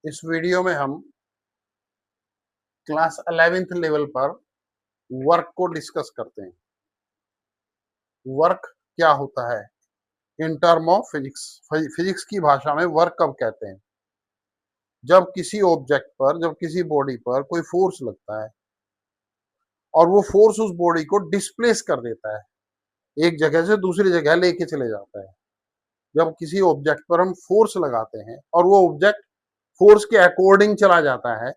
इस वीडियो में हम क्लास 11th लेवल पर वर्क को डिस्कस करते हैं। वर्क क्या होता है in term of physics. Physics की भाषा में वर्क कब कहते हैं? जब किसी ऑब्जेक्ट पर, जब किसी बॉडी पर कोई फोर्स लगता है और वो फोर्स उस बॉडी को डिस्प्लेस कर देता है, एक जगह से दूसरी जगह लेके चले जाता है। जब किसी ऑब्जेक्ट पर हम फोर्स लगाते हैं और वो ऑब्जेक्ट फोर्स के अकॉर्डिंग चला जाता है,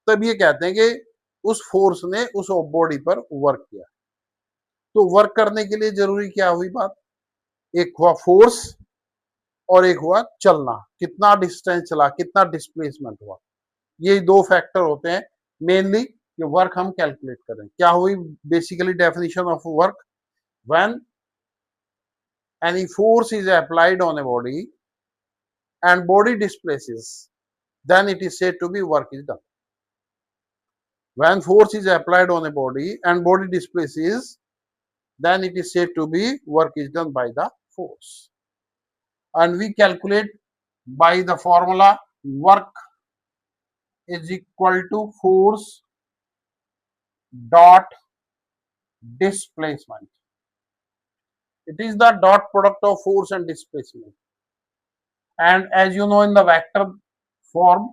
तब ये कहते हैं कि उस फोर्स ने उस बॉडी पर वर्क किया। तो वर्क करने के लिए जरूरी क्या हुई बात? एक हुआ फोर्स और एक हुआ चलना, कितना डिस्टेंस चला, कितना डिस्प्लेसमेंट हुआ। ये दो फैक्टर होते हैं मेनली कि वर्क हम कैलकुलेट करें। क्या हुई basically definition of work? When any force is applied on a body and body displaces, then it is said to be work is done. When force is applied on a body and body displaces, then it is said to be work is done by the force. And we calculate by the formula work is equal to force dot displacement. It is the dot product of force and displacement. And as you know, in the vector form,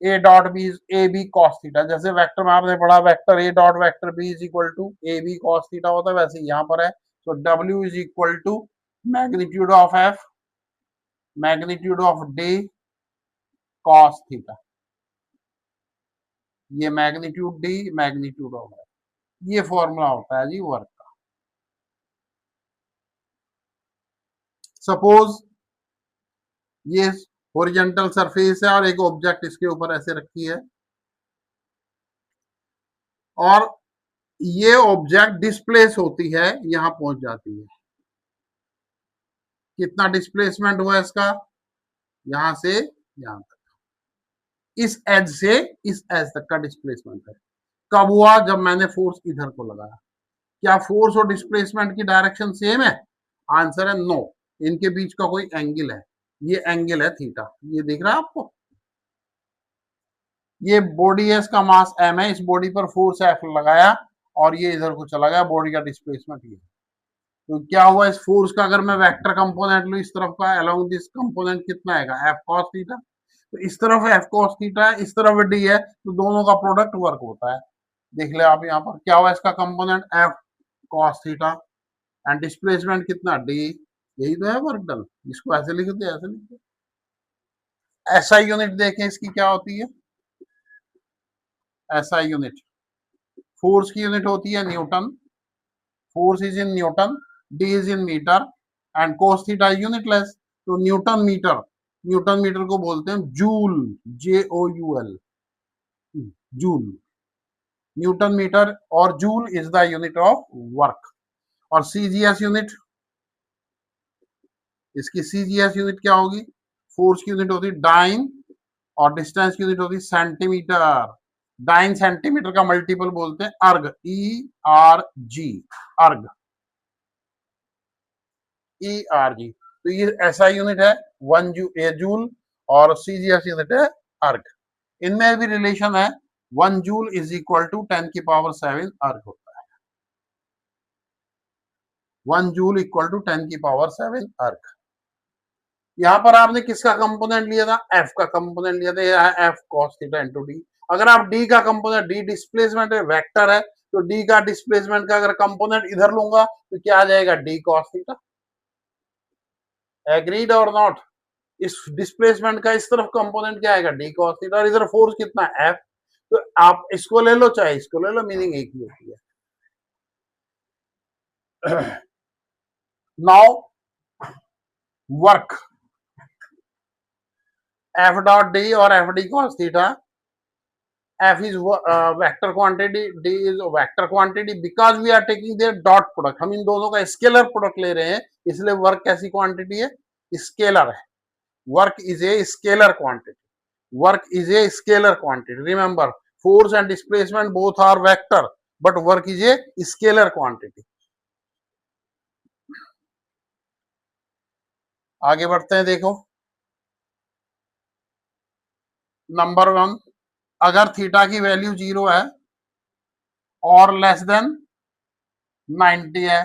a dot b is ab cos theta. जैसे vector में आपने पढ़ा vector a dot vector b is equal to ab cos theta होता है, वैसे यहाँ पर है। तो w is equal to magnitude of f magnitude of d cos theta। ये magnitude d magnitude of f, ये फॉर्मूला होता है जी वर्क का। सपोज ये हॉरिजॉन्टल सरफेस है और एक ऑब्जेक्ट इसके ऊपर ऐसे रखी है और ये ऑब्जेक्ट डिस्प्लेस होती है, यहां पहुंच जाती है। कितना डिस्प्लेसमेंट हुआ इसका? यहां से यहां तक, इस एज से इस एज तक का डिस्प्लेसमेंट है। कब हुआ? जब मैंने फोर्स इधर को लगाया। क्या फोर्स और डिस्प्लेसमेंट की डायरेक्शन सेम है? आंसर है नो। इनके बीच का कोई एंगल है, ये एंगल है थीटा। ये दिख रहा है आपको? ये बॉडी है, इसका मास m है, इस बॉडी पर फोर्स F लगाया और ये इधर को चला गया, बॉडी का डिस्प्लेसमेंट ये। तो क्या हुआ इस फोर्स का? अगर मैं वेक्टर कंपोनेंट लूं इस तरफ का, अलोंग दिस कंपोनेंट कितना आएगा? F cos theta. तो इस तरफ F cos थीटा है, इस तरफ d है, तो दोनों का प्रोडक्ट वर्क होता है। देख ले आप यहाँ पर क्या हुआ इसका component F cos theta and displacement कितना d। यही तो है वर्क डन। इसको ऐसे लिखते हैं, ऐसे लिखते हैं। SI यूनिट देखें इसकी क्या होती है? SI यूनिट फोर्स की यूनिट होती है newton. Force is in newton, D is in metre and cos theta unitless. तो न्यूटन मीटर, न्यूटन मीटर को बोलते हैं joule, JOUL, joule. Newton metre और joule is the unit of work. और CGS unit, इसकी CGS unit क्या होगी? Force की यूनिट होती है डाइन और डिस्टेंस की यूनिट होती है सेंटीमीटर। डाइन सेंटीमीटर का मल्टीपल बोलते हैं अर्ग, ERG, अर्ग, ERG। तो ये ऐसा यूनिट है 1 जूल और CGS यूनिट है अर्ग। इनमें भी रिलेशन है, 1 जूल इज इक्वल टू 10 की पावर 7 अर्ग होता है। 1 जूल इक्वल टू 10 की पावर 7 अर्ग। यहाँ पर आपने किसका कंपोनेंट लिया था? F का कंपोनेंट लिया था, यह है F cos theta into d। अगर आप d का कंपोनेंट, d डिस्प्लेसमेंट है, वेक्टर है, तो d का डिस्प्लेसमेंट का अगर कंपोनेंट इधर लूंगा तो क्या आ जाएगा? d cos theta. एग्रीड और नॉट? इस डिस्प्लेसमेंट का इस तरफ कंपोनेंट क्या आएगा? d cos theta. और इधर फोर्स कितना है? F। तो आप इसको ले लो चाहे इसको ले लो, मीनिंग एक ही होती है। Now work F dot d और FD cos theta. F is vector quantity, D is vector quantity because we are taking their dot product। हम इन दोनों का स्केलर प्रोडक्ट ले रहे हैं, इसलिए वर्क कैसी क्वांटिटी है? स्केलर है। Work is a scalar quantity. Work is a scalar quantity. Remember, force and displacement both are vector but work is a scalar quantity. आगे बढ़ते हैं, देखो नंबर वन, अगर थीटा की वैल्यू 0 है और लेस देन 90 है,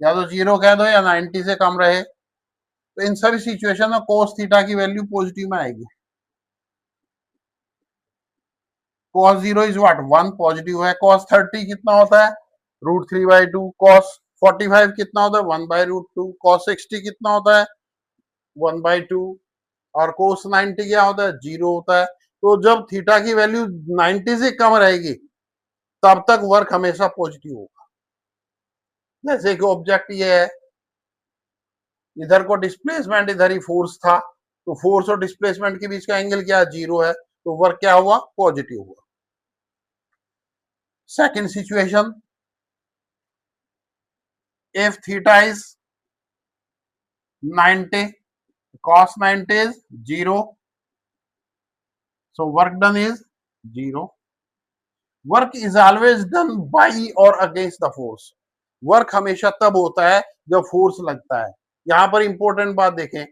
या तो 0 कह दो या 90 से कम रहे, तो इन सभी सिचुएशन में cos थीटा की वैल्यू पॉजिटिव में आएगी। cos 0 इज व्हाट 1, पॉजिटिव है। cos 30 कितना होता है √3/2। cos 45 कितना होता है 1/√2। cos 60 कितना होता है 1/2। और cos 90 क्या होता है 0 होता है। तो जब थीटा की वैल्यू 90 से कम रहेगी तब तक वर्क हमेशा पॉजिटिव होगा। जैसे कि ऑब्जेक्ट ये है, इधर को डिस्प्लेसमेंट, इधर ही फोर्स था, तो फोर्स और डिस्प्लेसमेंट के बीच का एंगल क्या 0 है, तो वर्क क्या हुआ पॉजिटिव हुआ। Second situation, if theta is 90, cos 90 is 0, so work done is 0. Work is always done by और अगेंस्ट द फोर्स। वर्क हमेशा तब होता है जब फोर्स लगता है। यहां पर इंपॉर्टेंट बात देखें,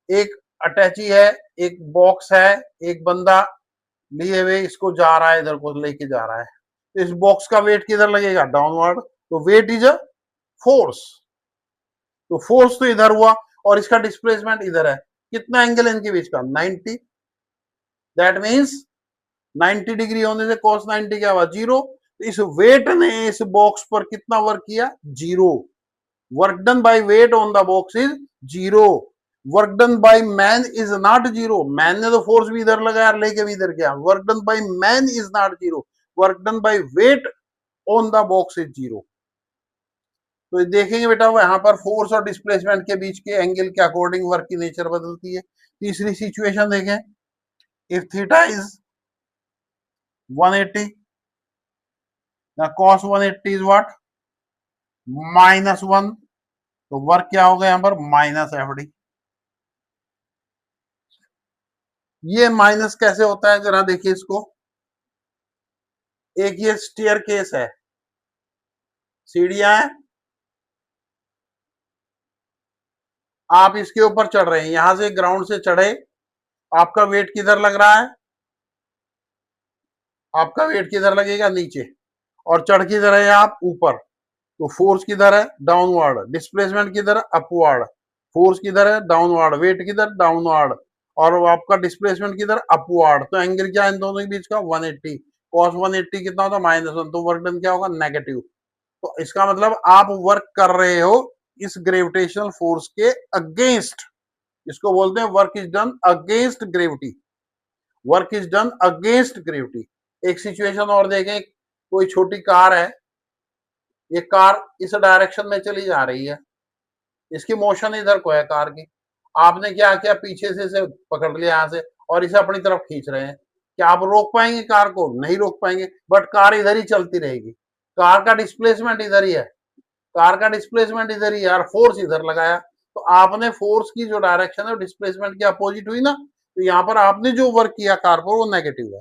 एक अटैची है, एक बॉक्स है, एक बंदा लिए हुए इसको जा रहा है, इधर को लेके जा रहा है, तो इस बॉक्स का वेट किधर लगेगा डाउनवर्ड, तो वेट इज अ फोर्स। तो फोर्स तो इधर हुआ और इसका डिस्प्लेसमेंट इधर है। कितना एंगल है इनके बीच का 90, दैट मीन्स 90 डिग्री होने से cos 90 क्या हुआ 0। तो इस वेट ने इस बॉक्स पर कितना वर्क किया 0। Work done by weight on the box is 0। Work done by man is not 0। Man ने तो फोर्स भी इधर लगाया, लेके भी इधर गया। Work done by man is not 0। Work done by weight on the box is 0। तो देखेंगे बेटा यहाँ पर फोर्स और डिस्प्लेसमेंट के बीच के एंगल के अकॉर्डिंग वर्क की नेचर बदलती है। तीसरी सिचुएशन देखें, if theta is 180, now cos 180 is what -1, तो वर्क क्या होगा यहाँ पर -FD। ये माइनस कैसे होता है जरा देखिए इसको। एक ये स्टेयर केस है, सीढ़ियां हैं, आप इसके ऊपर चढ़ रहे हैं, यहां से ग्राउंड से चढ़े, आपका वेट किधर लग रहा है, आपका वेट किधर लगेगा नीचे, और चढ़ किधर है आप ऊपर, तो फोर्स किधर है डाउनवर्ड, डिस्प्लेसमेंट किधर है अपवर्ड, फोर्स किधर है डाउनवर्ड, वेट किधर डाउनवर्ड, और आपका डिस्प्लेसमेंट किधर अपवर्ड। तो एंगल क्या है इन दोनों के बीच का 180। cos 180 कितना होता है -1, तो वर्क डन क्या होगा नेगेटिव। तो इसका मतलब आप वर्क कर रहे हो इस ग्रेविटेशनल फोर्स के अगेंस्ट, इसको बोलते हैं work is done against gravity. Work is done against gravity. एक सिचुएशन और देखें, कोई छोटी कार है, ये कार इस डायरेक्शन में चली जा रही है, इसकी मोशन इधर को है कार की, आपने क्या किया पीछे से इसे पकड़ लिया यहां से और इसे अपनी तरफ खींच रहे हैं। क्या आप रोक पाएंगे कार को? नहीं रोक पाएंगे, बट कार इधर ही चलती रहेगी। कार का डिस्प्लेसमेंट इधर ही है, कार का डिस्प्लेसमेंट इधर ही है और फोर्स इधर लगाया, तो आपने फोर्स की जो डायरेक्शन है डिस्प्लेसमेंट के अपोजिट हुई ना, तो यहाँ पर आपने जो वर्क किया कार पर वो नेगेटिव है।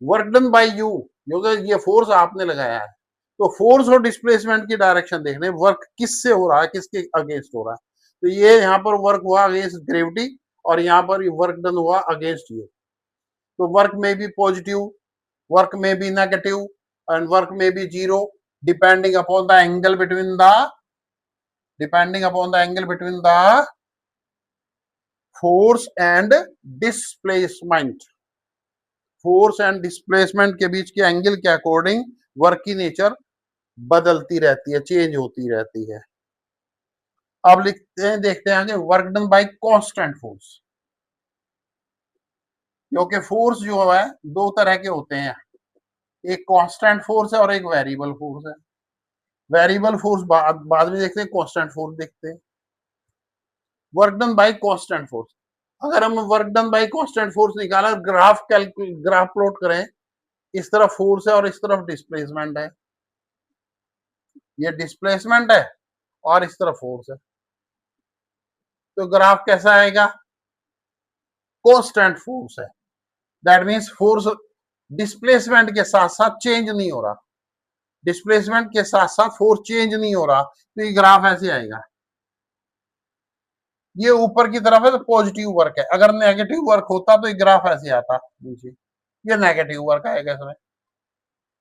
वर्क डन बाय यू, क्योंकि ये फोर्स आपने लगाया है। तो फोर्स और डिस्प्लेसमेंट की डायरेक्शन देखने, वर्क किससे हो रहा है, किसके अगेंस्ट हो रहा है। तो ये यहाँ पर वर्क हुआ अगेंस्ट ग्रेविटी और यहाँ पर वर्क डन हुआ अगेंस्ट यू। तो वर्क में भी पॉजिटिव, वर्क में भी नेगेटिव एंड वर्क में भी 0, depending upon the angle between the force and displacement. Force and displacement के बीच के एंगल के अकॉर्डिंग वर्क की नेचर बदलती रहती है, चेंज होती रहती है। अब लिखते हैं, देखते हैं आगे, work done by constant force. क्योंकि फोर्स जो है दो तरह के होते हैं, एक कांस्टेंट फोर्स है और एक वेरिएबल फोर्स है। वेरिएबल फोर्स बाद में देखते हैं, कांस्टेंट फोर्स देखते हैं। Work done by constant force, अगर हम work done by constant force निकाला, ग्राफ प्लॉट करें, इस तरफ फोर्स है और इस तरफ डिस्प्लेसमेंट है, ये डिस्प्लेसमेंट है और इस तरफ फोर्स है, तो ग्राफ कैसा आएगा कांस्टेंट फोर्स है। दैट मींस फोर्स डिस्प्लेसमेंट के साथ साथ चेंज नहीं हो रहा, डिस्प्लेसमेंट के साथ साथ फोर्स चेंज नहीं हो रहा, तो ये ग्राफ ऐसे आएगा। ये ऊपर की तरफ है तो पॉजिटिव वर्क है, अगर नेगेटिव वर्क होता तो ये ग्राफ ऐसे आता नीचे, ये नेगेटिव वर्क आएगा इसमें।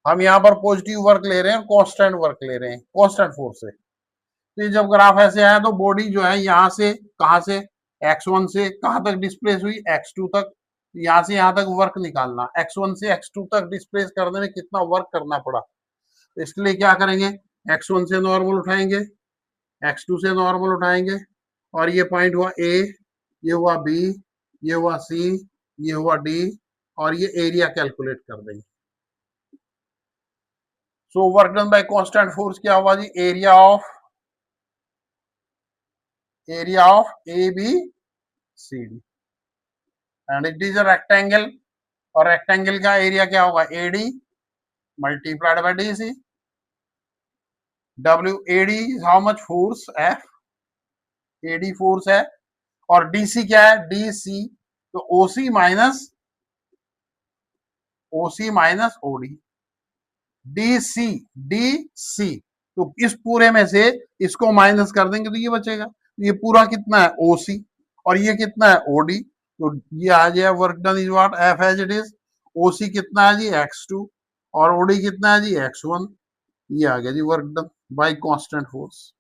हम यहाँ पर पॉजिटिव वर्क ले रहे हैं, कांस्टेंट वर्क ले रहे हैं, कांस्टेंट फोर्स से। तो ये जब ग्राफ ऐसे आया तो बॉडी जो है यहाँ से कहाँ से x1 से कहाँ तक डिस्प्लेस हुई, x2 तक। यहाँ से यहाँ तक वर्क निकालना, x1 से x2 तक डिस्प्लेस करने में कितना वर्क करना पड़ा, तो इसके लिए क्या करेंगे, x1 से नॉर्मल उठाएंगे, x2 से नॉर्मल उठाएंगे, और ये पॉइंट हुआ A, ये हुआ B, ये हुआ C, ये हुआ D, और ये एरिया कैलकुलेट कर देंगे। So work done by constant force क्या हुआ जी, area of ABCD, and it is a rectangle, और रेक्टेंगल का एरिया क्या होगा, AD multiplied by DC। WAD is how much force, F, AD force है, और DC क्या है, DC, तो OC माइनस OD, DC, तो इस पूरे में से इसको माइनस कर देंगे तो ये बचेगा, तो ये पूरा कितना है OC, और ये कितना है OD, तो ये आ जाए work done is what, F as it is, OC कितना है जी x2, और OD कितना है जी x1, ये आ गया जी work done by constant force.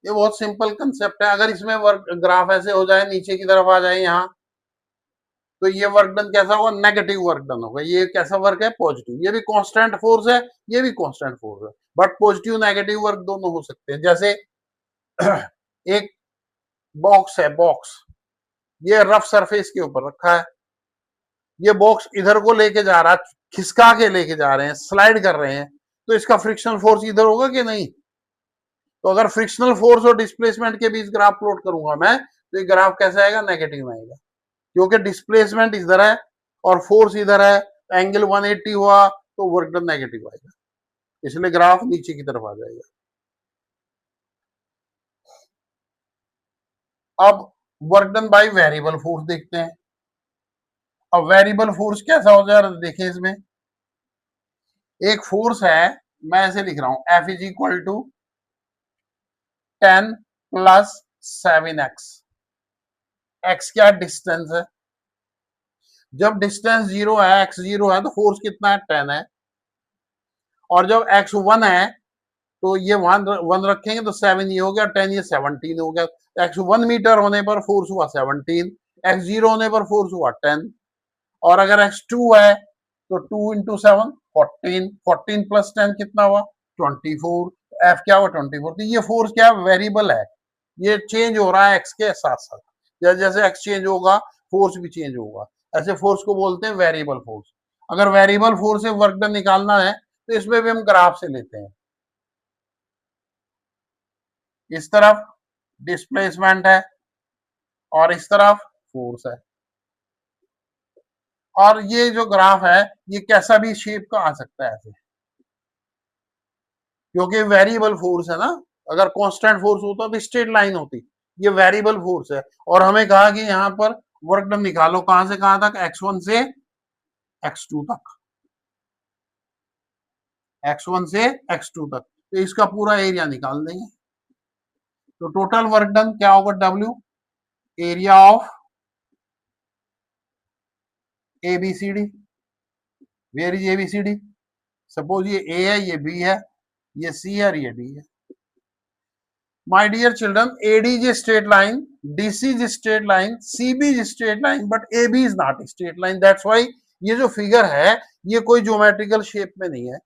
ये बहुत सिंपल कंसेप्ट है, अगर इसमें वर्क ग्राफ ऐसे हो जाए नीचे की तरफ आ जाए यहाँ, तो ये वर्क डन कैसा होगा, नेगेटिव वर्क डन होगा। ये कैसा वर्क है, पॉजिटिव, ये भी कांस्टेंट फोर्स है, ये भी कांस्टेंट फोर्स है, बट पॉजिटिव नेगेटिव वर्क दोनों हो सकते हैं। जैसे एक बॉक्स है, बॉक्स ये रफ सरफेस के ऊपर रखा है, ये बॉक्स इधर को लेके जा रहा है, खिसका के लेके जा रहे हैं, स्लाइड कर रहे हैं, तो इसका फ्रिक्शनल फोर्स इधर होगा कि नहीं, तो अगर फ्रिक्शनल फोर्स और डिस्प्लेसमेंट के बीच ग्राफ प्लॉट करूंगा मैं, तो ये ग्राफ कैसा आएगा, नेगेटिव आएगा, क्योंकि डिस्प्लेसमेंट इधर है और फोर्स इधर है, एंगल 180 हुआ तो वर्क डन नेगेटिव आएगा, इसलिए ग्राफ नीचे की तरफ आ जाएगा। अब work done by variable force देखते हैं। अब वेरिएबल फोर्स कैसा हो जाए, देखें इसमें एक फोर्स है, मैं ऐसे लिख रहा हूं, F is equal to 10 plus 7x, x क्या डिस्टेंस है, जब डिस्टेंस 0 है, x 0 है, तो फोर्स कितना है, 10 है, और जब x 1 है तो ये 1 रखेंगे तो 7 ये हो गया, 10 ये 17 हो गया, x 1 मीटर होने पर फोर्स हुआ 17, x 0 होने पर फोर्स हुआ 10, और अगर x 2 है तो 2 इंटू 7 14, 14 प्लस 10 कितना हुआ 24, F क्या हुआ 24। तो ये फोर्स क्या वेरिएबल है, ये चेंज हो रहा है x के साथ साथ, जैसे जैसे x चेंज होगा फोर्स भी चेंज होगा, ऐसे फोर्स को बोलते हैं वेरिएबल फोर्स। अगर वेरिएबल फोर्स से वर्क डन निकालना है तो इसमें भी हम ग्राफ से लेते हैं, इस तरफ डिस्प्लेसमेंट है और इस तरफ फोर्स है, और ये जो ग्राफ है ये कैसा भी शेप का आ सकता है ऐसे, क्योंकि वेरिएबल फोर्स है ना, अगर कांस्टेंट फोर्स होता तो स्ट्रेट लाइन होती, ये वेरिएबल फोर्स है, और हमें कहा कि यहाँ पर वर्क डन निकालो कहां से कहां तक, x1 से x2 तक, x1 से x2 तक, तो इसका पूरा एरिया निकाल देंगे, तो टोटल वर्क डन क्या होगा, W area of ABCD, where is ABCD, suppose ये A है, ये B है, ये C है और ये D है। My dear children, AD is straight line, DC is straight line, CB is straight line, but AB is not a straight line. That's why ये जो फिगर है ये कोई ज्योमेट्रिकल शेप में नहीं है,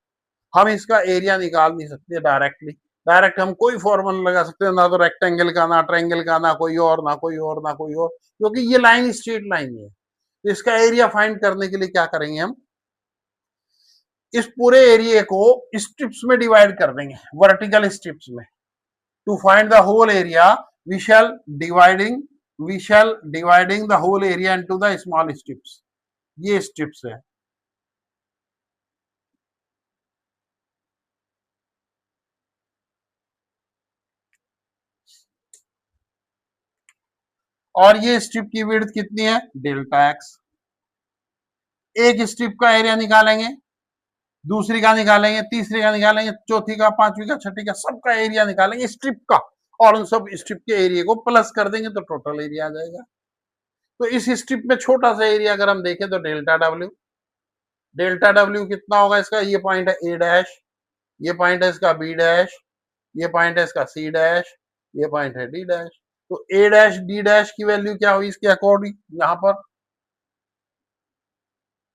हम इसका एरिया निकाल नहीं सकते डायरेक्टली, डायरेक्ट हम कोई फॉर्मूला लगा सकते हैं, ना तो रेक्टेंगल का, ना ट्रायंगल का, ना कोई और, ना कोई और, ना कोई और, क्योंकि ये लाइन स्ट्रेट लाइन है। तो इसका एरिया फाइंड करने के लिए क्या करेंगे, हम इस पूरे एरिया को स्ट्रिप्स में डिवाइड कर देंगे, वर्टिकल स्ट्रिप्स में। To find the whole area, we shall dividing the whole area into the small strips. ये strips है, और ये स्ट्रिप की विड्थ कितनी है, डेल्टा x। एक स्ट्रिप का एरिया निकालेंगे, दूसरी का निकालेंगे, तीसरी का निकालेंगे, चौथी का, पांचवी का, छठी का, सबका एरिया निकालेंगे स्ट्रिप का, और उन सब स्ट्रिप के एरिया को प्लस कर देंगे तो टोटल एरिया आ जाएगा। तो इस स्ट्रिप में छोटा सा एरिया अगर हम देखें तो डेल्टा डब्ल्यू, डेल्टा डब्ल्यू कितना होगा इसका, ये पॉइंट है ए डैश, ये पॉइंट है इसका बी डैश, ये पॉइंट है इसका सी डैश, ये पॉइंट है डी डैश। तो ए डैश डी डैश की वैल्यू क्या हुई इसके अकॉर्डिंग, यहां पर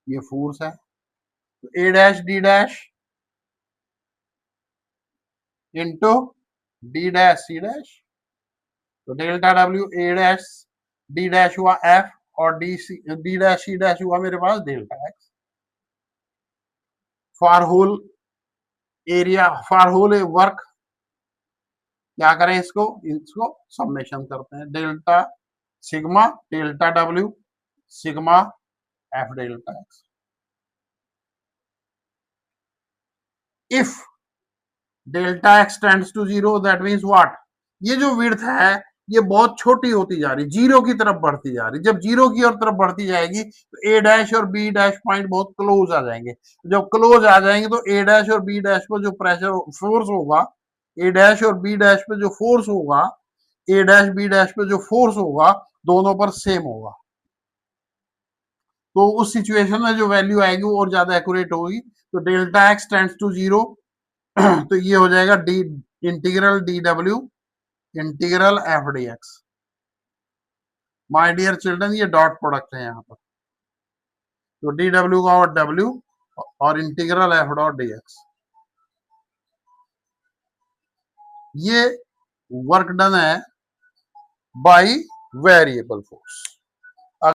ये फोर्स है, तो A dash D dash into D dash C dash, तो delta W A dash D dash हुआ एफ, और डी डैश सी डैश हुआ मेरे पास delta X. For whole area, for whole work, क्या करें इसको, इसको समेशन करते हैं, delta sigma delta W sigma F delta X. If delta x tends to zero that means what, ये जो विड्थ है ये बहुत छोटी होती जा रही, जीरो की तरफ बढ़ती जा रही। जब जीरो की ओर तरफ बढ़ती जाएगी तो ए डैश और बी डैश पॉइंट बहुत क्लोज आ जाएंगे। जब क्लोज आ जाएंगे तो ए डैश और बी डैश पर जो प्रेशर फोर्स होगा, ए डैश और बी डैश पे जो फोर्स होगा, ए डैश बी डैश पे जो फोर्स होगा, दोनों पर सेम होगा। तो उस सिचुएशन में जो वैल्यू आएगी वो और ज्यादा एक्यूरेट होगी। तो delta x tends to zero, तो ये हो जाएगा D integral D W integral F D X. My dear children, ये डॉट प्रोडक्ट है यहाँ पर, तो डी डब्ल्यू का और डब्ल्यू और integral F dot D x. ये वर्क डन है बाय वेरिएबल फोर्स।